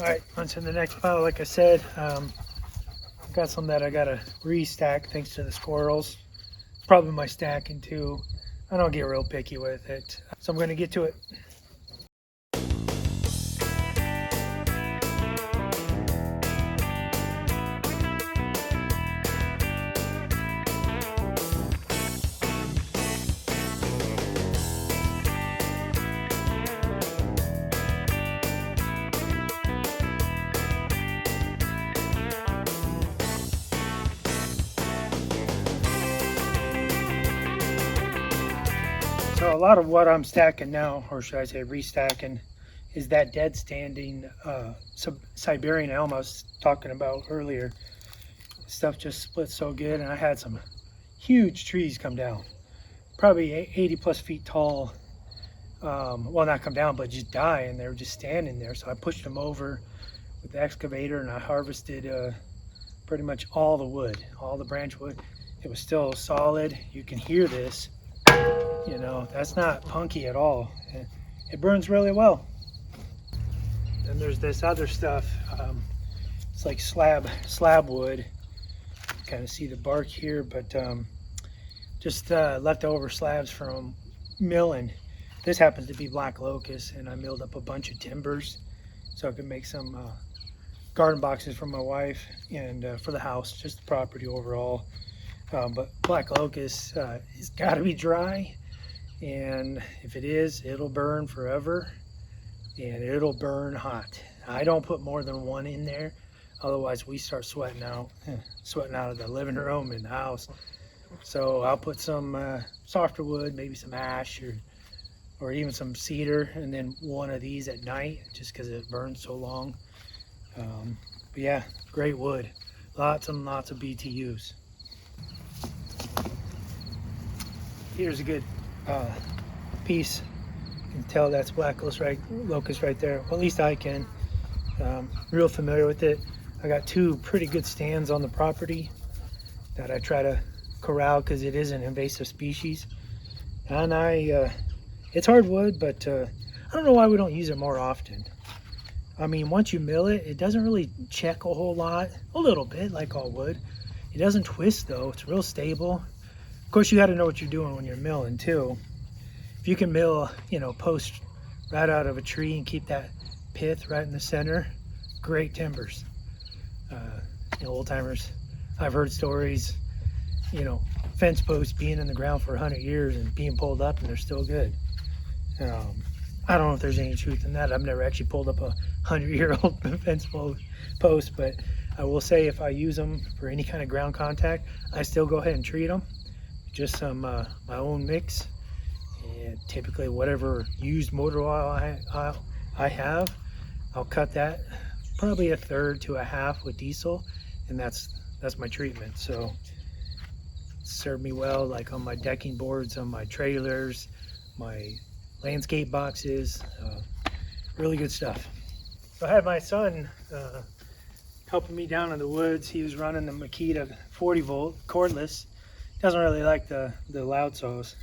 All right, on to the next pile. Like I said, I've got some that I gotta restack thanks to the squirrels. Probably my stacking too. I don't get real picky with it, so I'm gonna get to it. So a lot of what I'm stacking now, or should I say restacking, is that dead standing Siberian elm I was talking about earlier. Stuff just split so good, and I had some huge trees come down, probably 80 plus feet tall. Well, not come down, but just die, and they were just standing there. So I pushed them over with the excavator, and I harvested pretty much all the wood, all the branch wood. It was still solid. You can hear this. You know, that's not punky at all. It burns really well. Then there's this other stuff. It's like slab wood. Kind of see the bark here, but just leftover slabs from milling. This happens to be black locust, and I milled up a bunch of timbers so I could make some garden boxes for my wife and for the house, just the property overall. But black locust has got to be dry. And if it is, it'll burn forever, and it'll burn hot. I don't put more than one in there, otherwise we start sweating out of the living room and the house. So I'll put some softer wood, maybe some ash or even some cedar, and then one of these at night, just because it burns so long. But yeah, great wood, lots and lots of BTUs. Here's a good piece. You can tell that's black locust right there. Well, at least I can. Real familiar with it. I got two pretty good stands on the property that I try to corral because it is an invasive species. And it's hardwood, but I don't know why we don't use it more often. I mean, once you mill it, it doesn't really check a whole lot. A little bit, like all wood. It doesn't twist though. It's real stable. Of course, you got to know what you're doing when you're milling too. If you can mill, you know, post right out of a tree and keep that pith right in the center, great timbers. You know, old timers, I've heard stories, you know, fence posts being in the ground for 100 years and being pulled up and they're still good. I don't know if there's any truth in that. I've never actually pulled up a 100-year-old fence post, but I will say if I use them for any kind of ground contact, I still go ahead and treat them. Just some my own mix, and typically whatever used motor oil I have, I'll cut that probably a third to a half with diesel, and that's my treatment. So it served me well, like on my decking boards, on my trailers, my landscape boxes. Really good stuff. So I had my son helping me down in the woods. He was running the Makita 40 volt cordless. Doesn't really like the loud saws.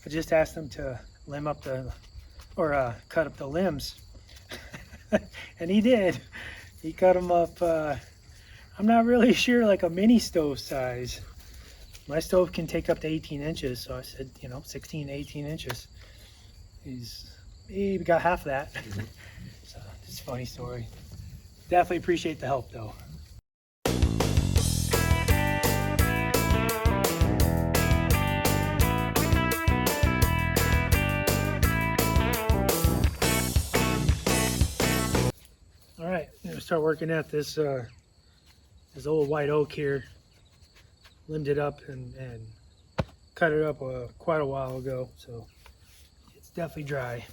I just asked him to cut up the limbs, and he did. He cut them up. I'm not really sure, like a mini stove size. My stove can take up to 18 inches, so I said, you know, 16 to 18 inches. He got half of that. So it's a funny story. Definitely appreciate the help though. All right, I'm gonna start working at this old white oak here. Limbed it up and cut it up quite a while ago, so it's definitely dry.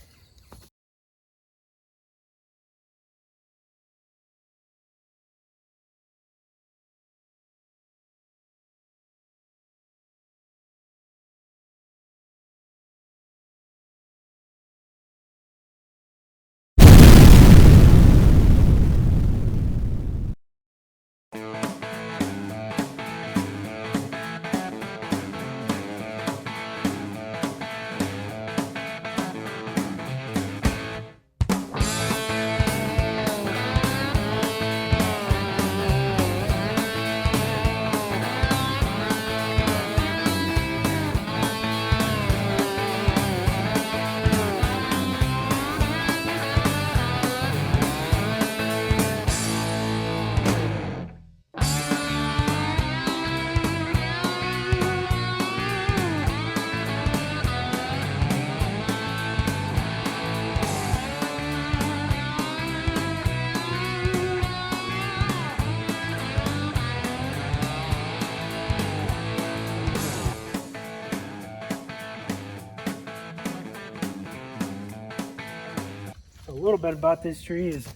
little bit about this tree is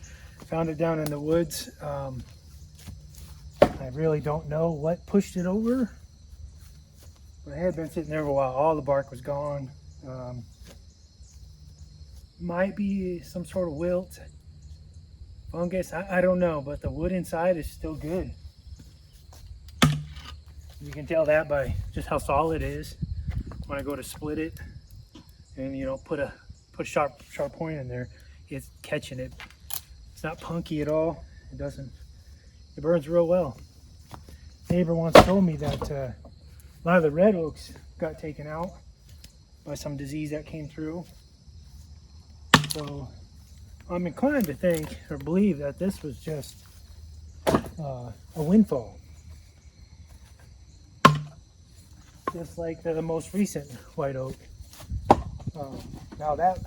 found it down in the woods. I really don't know what pushed it over, but it had been sitting there for a while. All the bark was gone. Might be some sort of wilt, fungus, I don't know, but the wood inside is still good. You can tell that by just how solid it is when I go to split it and, you know, put a sharp point in there. It's catching it. It's not punky at all. It burns real well. Neighbor once told me that a lot of the red oaks got taken out by some disease that came through. So I'm inclined to think or believe that this was just a windfall. Just like the most recent white oak. Now that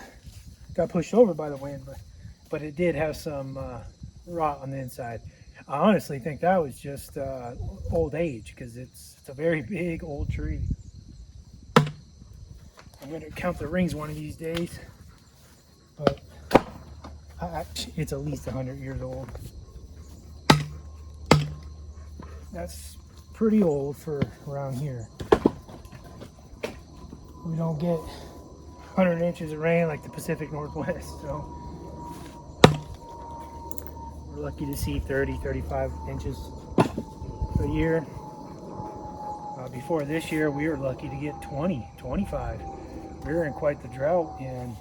got pushed over by the wind, but it did have some rot on the inside. I honestly think that was just old age, because it's a very big old tree. I'm going to count the rings one of these days, but it's at least 100 years old. That's pretty old for around here. We don't get 100 inches of rain like the Pacific Northwest, so we're lucky to see 30, 35 inches a year. Before this year, we were lucky to get 20, 25. We were in quite the drought, and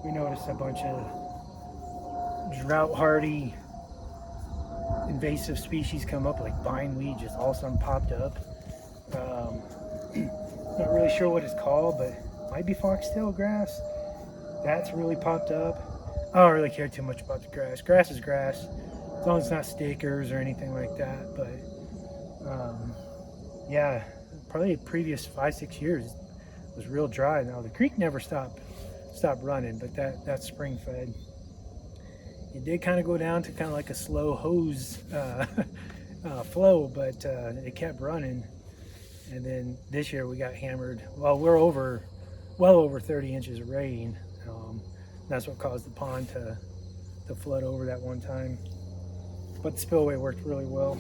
we noticed a bunch of drought-hardy invasive species come up, like bindweed just all of a sudden popped up. Not really sure what it's called, but it might be foxtail grass. That's really popped up. I don't really care too much about the grass. Grass is grass, as long as it's not stickers or anything like that. But yeah, probably the previous 5-6 years was real dry. Now the creek never stopped running, but that's spring fed. It did kind of go down to kind of like a slow hose flow, but it kept running. And then this year we got hammered. Well, we're well over 30 inches of rain. That's what caused the pond to flood over that one time. But the spillway worked really well.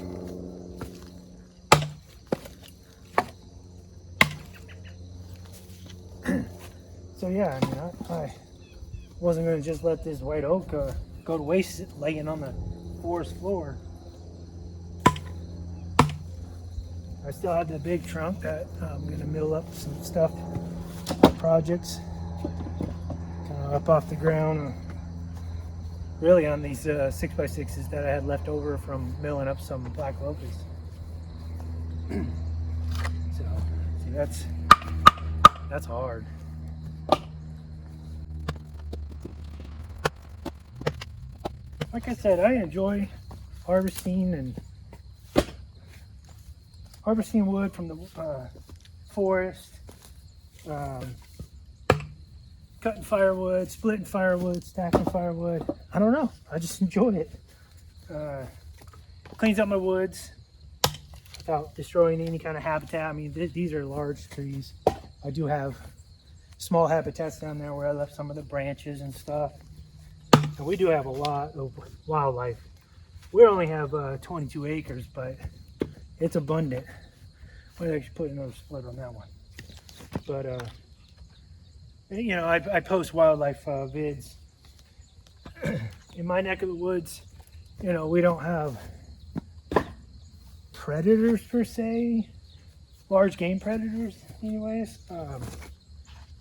So yeah, I mean, I wasn't going to just let this white oak go to waste laying on the forest floor. I still have the big trunk that I'm going to mill up some stuff, projects, kind of up off the ground. Really on these 6x6s that I had left over from milling up some black locusts. So, see, that's hard. Like I said, I enjoy harvesting wood from the forest, cutting firewood, splitting firewood, stacking firewood. I don't know, I just enjoy it. Cleans up my woods without destroying any kind of habitat. I mean, these are large trees. I do have small habitats down there where I left some of the branches and stuff. And we do have a lot of wildlife. We only have 22 acres, but it's abundant. Might actually put another split on that one. But you know, I post wildlife vids. In my neck of the woods, you know, we don't have predators per se, large game predators anyways.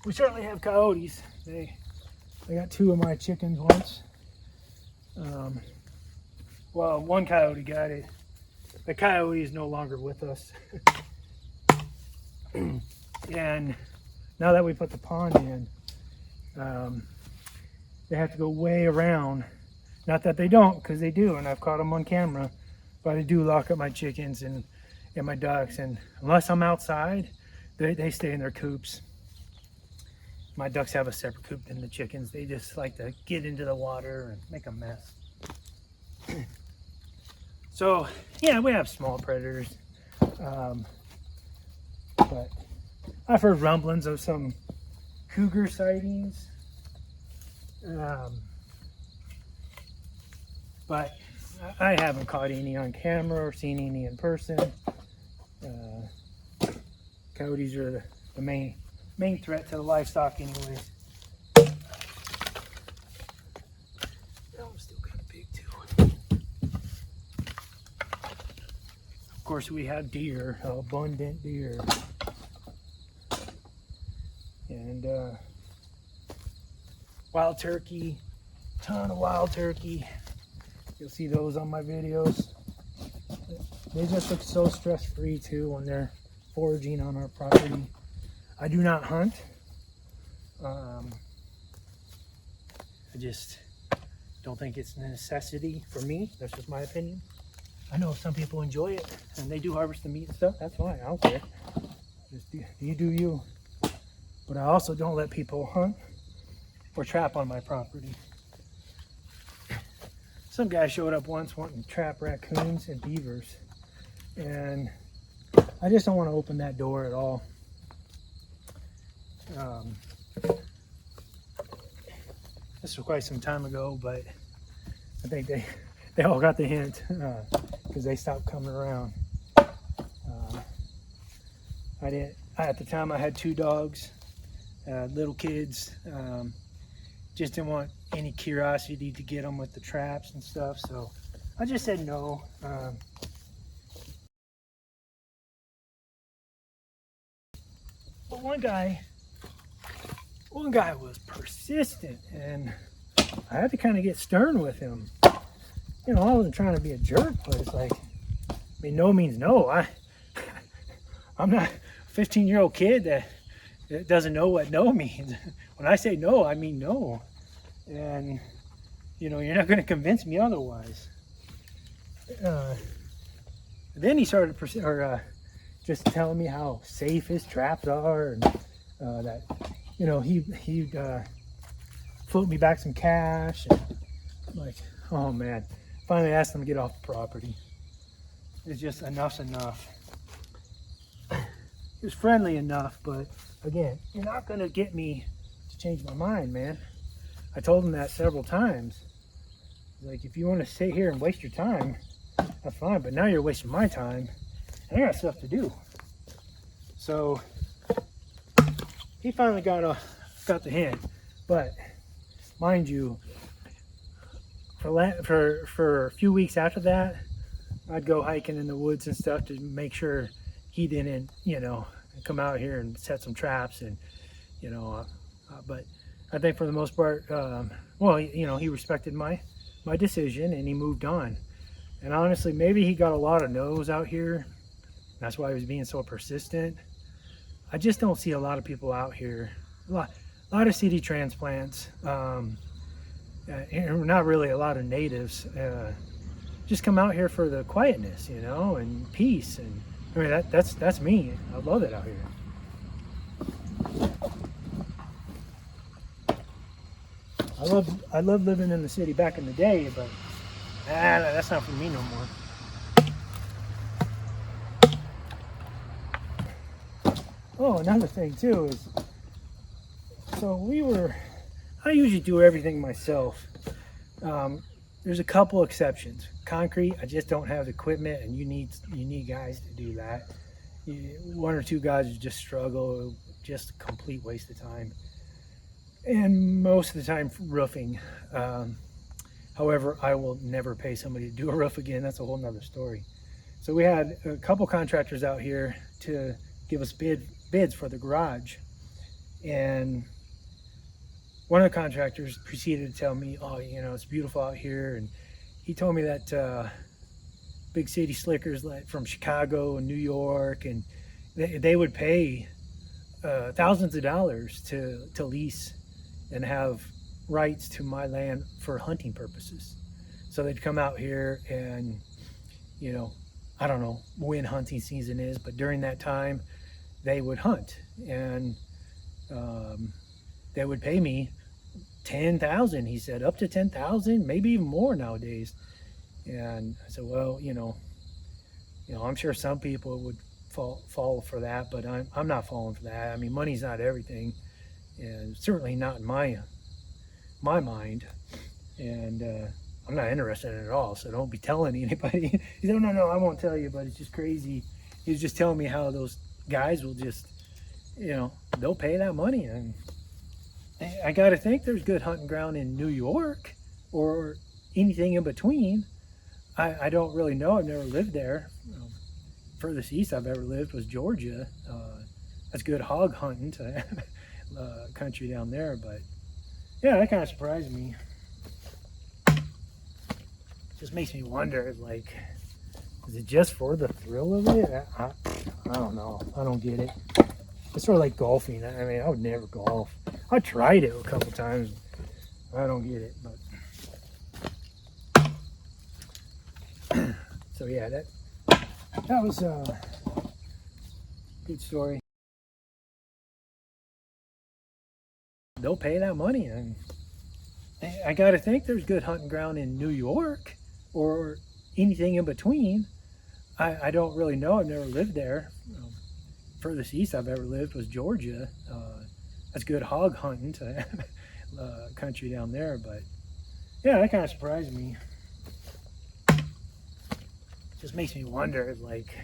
We certainly have coyotes. I got 2 of my chickens once. Well, one coyote got it. The coyote is no longer with us. And now that we put the pond in, they have to go way around. Not that they don't, because they do, and I've caught them on camera. But I do lock up my chickens and my ducks, and unless I'm outside, they stay in their coops. My ducks have a separate coop than the chickens. They just like to get into the water and make a mess. So, yeah, we have small predators. But I've heard rumblings of some cougar sightings. but I haven't caught any on camera or seen any in person. Coyotes are the main threat to the livestock anyway. That one's still kind of big too. Of course, we have deer, abundant deer. And wild turkey, ton of wild turkey. You'll see those on my videos. They just look so stress-free too when they're foraging on our property. I do not hunt. I just don't think it's a necessity for me. That's just my opinion. I know some people enjoy it and they do harvest the meat and stuff. That's fine. I don't care. Just you do you. But I also don't let people hunt or trap on my property. Some guy showed up once wanting to trap raccoons and beavers, and I just don't want to open that door at all. This was quite some time ago, but I think they all got the hint because they stopped coming around. At the time I had 2 dogs, little kids. Just didn't want any curiosity to get them with the traps and stuff, so I just said no. But one guy was persistent, and I had to kind of get stern with him. You know, I wasn't trying to be a jerk, but it's like, I mean, no means no. I'm not a 15-year-old kid that doesn't know what no means. When I say no, I mean no. And, you know, you're not going to convince me otherwise. Then he started just telling me how safe his traps are, and that, you know, he'd float me back some cash. And I'm like, oh man. Finally asked him to get off the property. It's just enough's enough. He was friendly enough, but again, you're not going to get me to change my mind, man. I told him that several times. Like, if you want to sit here and waste your time, that's fine, but now you're wasting my time, and I got stuff to do. So he finally got the hint, but mind you, for a few weeks after that, I'd go hiking in the woods and stuff to make sure he didn't, you know, come out here and set some traps, and you know, but I think for the most part, well, you know, he respected my decision and he moved on. And honestly, maybe he got a lot of no's out here. That's why he was being so persistent. I just don't see a lot of people out here. A lot of city transplants, and not really a lot of natives. Just come out here for the quietness, you know, and peace. And I mean, that's me. I love it out here. I love living in the city back in the day, but that's not for me no more. Oh, another thing too is, so I usually do everything myself. There's a couple exceptions. Concrete, I just don't have the equipment, and you need guys to do that. 1 or 2 guys just struggle, just a complete waste of time. And most of the time roofing. However, I will never pay somebody to do a roof again. That's a whole nother story. So we had a couple contractors out here to give us bids for the garage. And one of the contractors proceeded to tell me, oh, you know, it's beautiful out here. And he told me that big city slickers like from Chicago and New York, and they would pay thousands of dollars to lease and have rights to my land for hunting purposes. So they'd come out here and, you know, I don't know when hunting season is, but during that time they would hunt, and they would pay me $10,000. He said up to $10,000, maybe even more nowadays. And I said, well, you know, I'm sure some people would fall for that, but I'm not falling for that. I mean, money's not everything, and certainly not in my mind. And I'm not interested in it at all, so don't be telling anybody. He said, no, I won't tell you, but it's just crazy. He was just telling me how those guys will just, they'll pay that money. And I got to think there's good hunting ground in New York or anything in between. I don't really know. I've never lived there. Furthest east I've ever lived was Georgia. That's good hog hunting to country down there. But yeah, that kind of surprised me. Just makes me wonder, like, is it just for the thrill of it? I don't know. I don't get it. It's sort of like golfing. I mean, I would never golf. I tried it a couple times. I don't get it, but so yeah, that was a good story. They'll pay that money, and I got to think there's good hunting ground in New York or anything in between. I don't really know. I've never lived there. Furthest east I've ever lived was Georgia. That's good hog hunting to country down there. But yeah, that kind of surprised me. Just makes me wonder, like,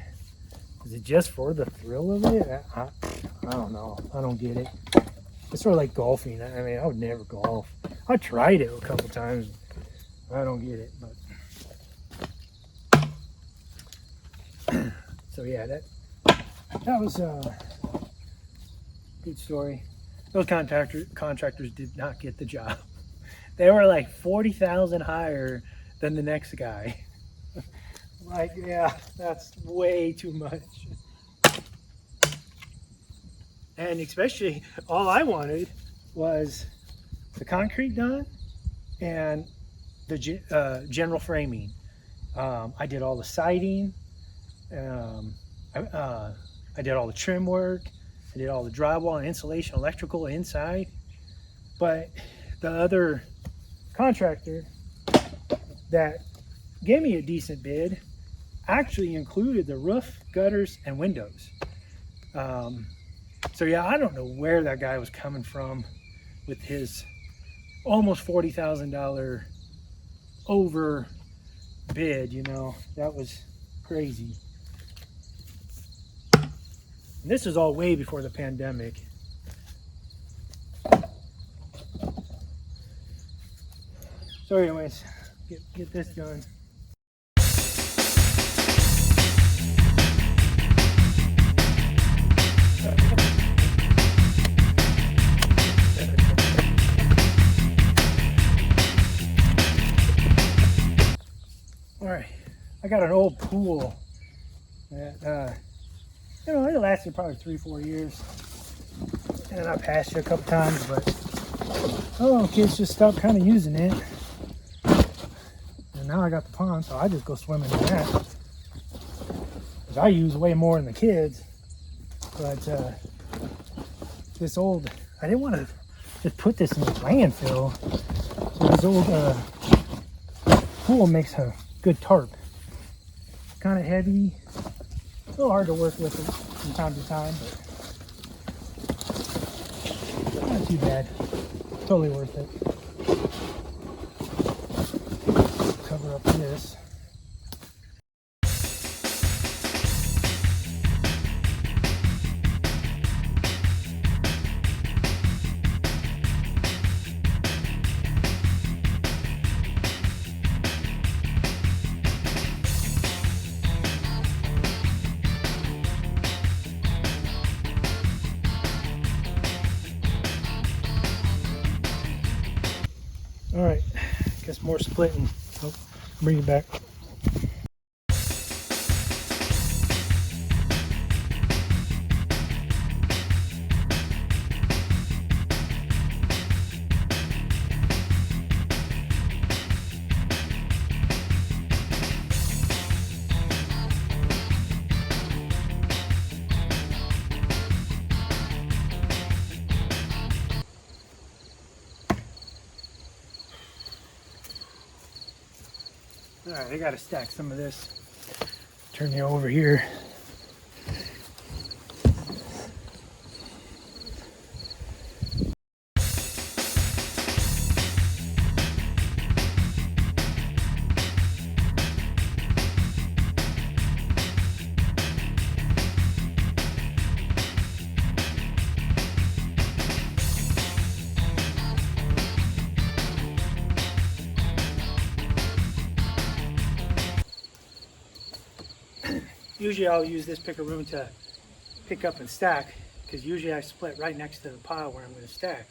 is it just for the thrill of it? I don't know. I don't get it. It's sort of like golfing. I mean, I would never golf. I tried it a couple times. I don't get it, but so yeah, that was a good story. Those contractors did not get the job. They were like 40,000 higher than the next guy. Like, yeah, that's way too much. And especially, all I wanted was the concrete done and the general framing. I did all the siding. I did all the trim work. I did all the drywall and insulation, electrical inside. But the other contractor that gave me a decent bid actually included the roof, gutters, and windows. So yeah, I don't know where that guy was coming from with his almost $40,000 over bid. That was crazy. And this is all way before the pandemic. So anyways, get this done. All right, I got an old pool that it lasted probably 3-4 years, and I passed it a couple times, but kids just stopped kind of using it, and now I got the pond, so I just go swimming in that. Because I use way more than the kids, but this old, I didn't want to just put this in the landfill. So this old pool makes a good tarp. Kind of heavy, a little hard to work with it from time to time, but not too bad. Totally worth it. Cover up this. All right, guess more splitting. Oh, bring it back. All right, I gotta stack some of this. Turn you over here. Usually I'll use this picker room to pick up and stack, because usually I split right next to the pile where I'm going to stack.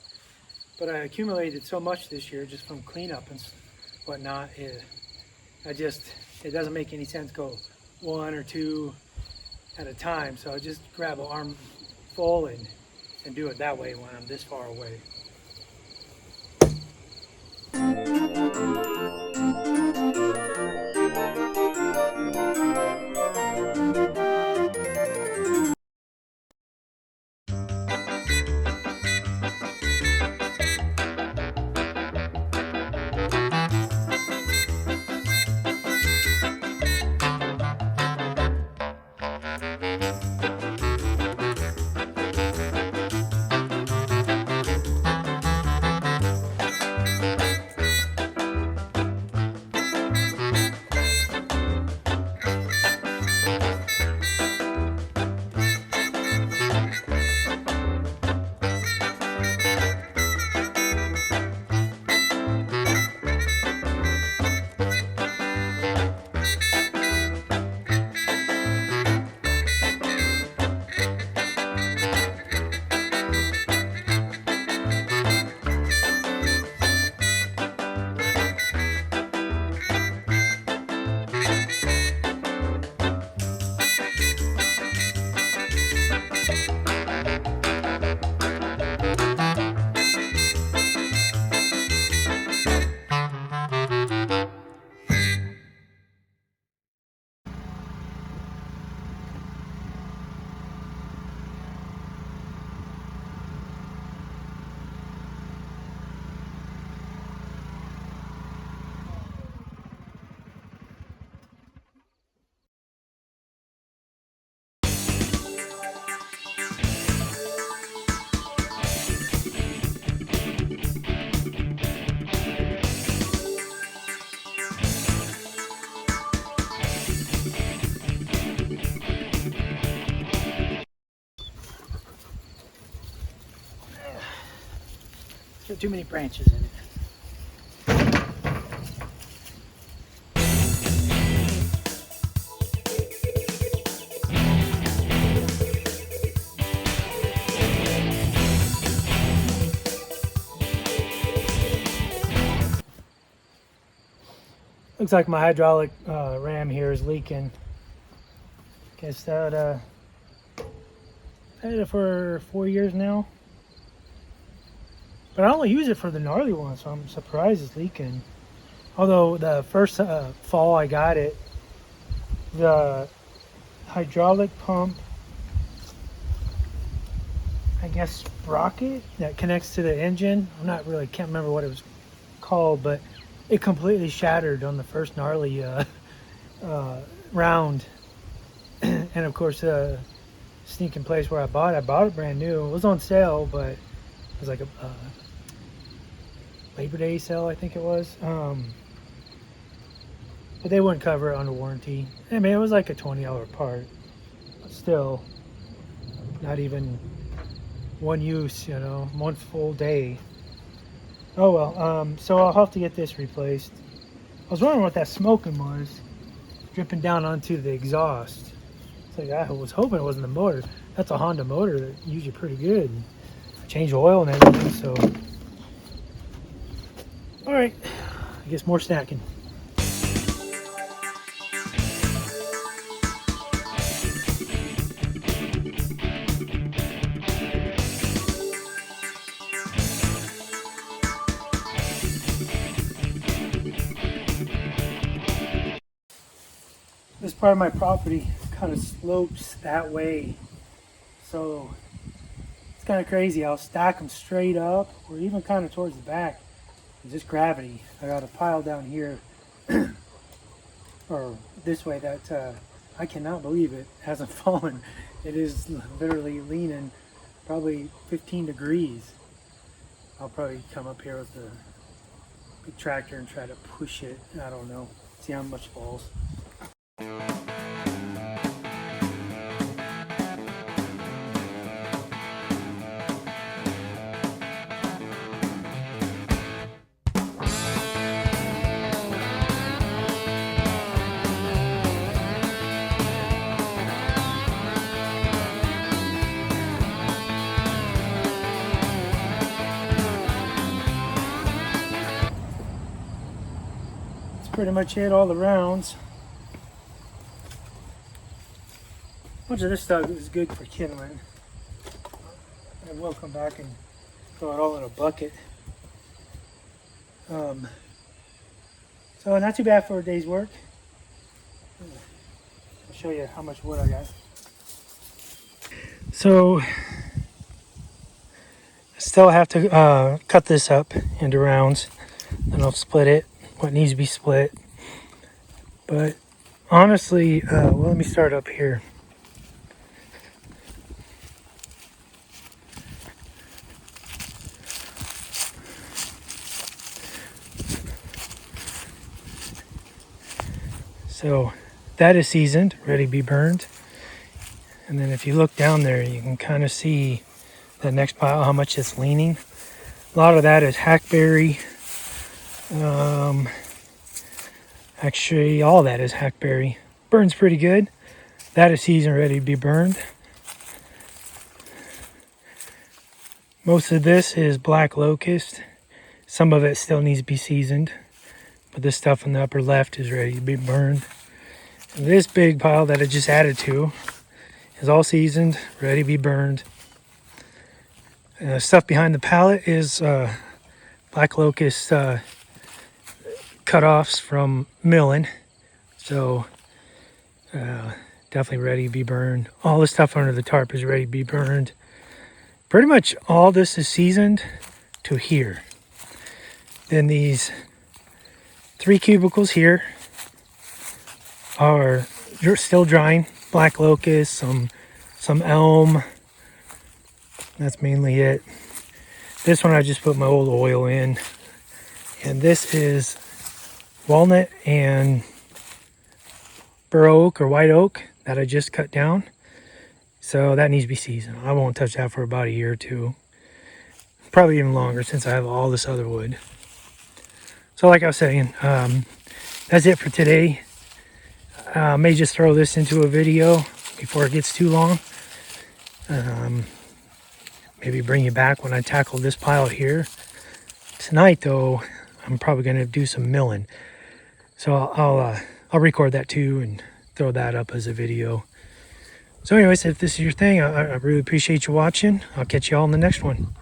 But I accumulated so much this year just from cleanup and whatnot. It doesn't make any sense to go one or two at a time. So I just grab an armful and do it that way when I'm this far away. Got too many branches in it. Looks like my hydraulic ram here is leaking. Guess that I've had it for 4 years now. But I only use it for the gnarly ones, so I'm surprised it's leaking. Although the first fall I got it, the hydraulic pump, I guess sprocket that connects to the engine, can't remember what it was called, but it completely shattered on the first gnarly round. And of course, sneaking place where I bought it brand new. It was on sale, but it was like a Labor Day sale, I think it was. But they wouldn't cover it under warranty. I mean, it was like a $20 part, but still, not even one use, one full day. Oh well, so I'll have to get this replaced. I was wondering what that smoking was, dripping down onto the exhaust. It's like, I was hoping it wasn't the motor. That's a Honda motor that's usually pretty good. I changed oil and everything, so. All right, I guess more stacking. This part of my property kind of slopes that way, so it's kind of crazy. I'll stack them straight up or even kind of towards the back. It's just gravity. I got a pile down here or this way that I cannot believe it hasn't fallen. It is literally leaning probably 15 degrees. I'll probably come up here with the big tractor and try to push it. I don't know. See how much falls. pretty much it, all the rounds. Much of this stuff is good for kindling. I will come back and throw it all in a bucket. So not too bad for a day's work. I'll show you how much wood I got. So still have to cut this up into rounds, and I'll split it what needs to be split. But honestly, well, let me start up here. So that is seasoned, ready to be burned. And then if you look down there, you can kind of see the next pile, how much it's leaning. A lot of that is hackberry. Actually, all that is hackberry. Burns pretty good. That is seasoned, ready to be burned. Most of this is black locust. Some of it still needs to be seasoned, but this stuff in the upper left is ready to be burned. And this big pile that I just added to is all seasoned, ready to be burned. Stuff behind the pallet is black locust cut-offs from milling, so definitely ready to be burned. All the stuff under the tarp is ready to be burned. Pretty much all this is seasoned to here. Then these 3 cubicles here are still drying. Black locust, some elm. That's mainly it. This one I just put my old oil in. And this is walnut and bur oak or white oak that I just cut down. So that needs to be seasoned. I won't touch that for about a year or two. Probably even longer since I have all this other wood. So like I was saying, that's it for today. I may just throw this into a video before it gets too long. Maybe bring you back when I tackle this pile here. Tonight though, I'm probably going to do some milling. So I'll record that too and throw that up as a video. So anyways, if this is your thing, I really appreciate you watching. I'll catch you all in the next one.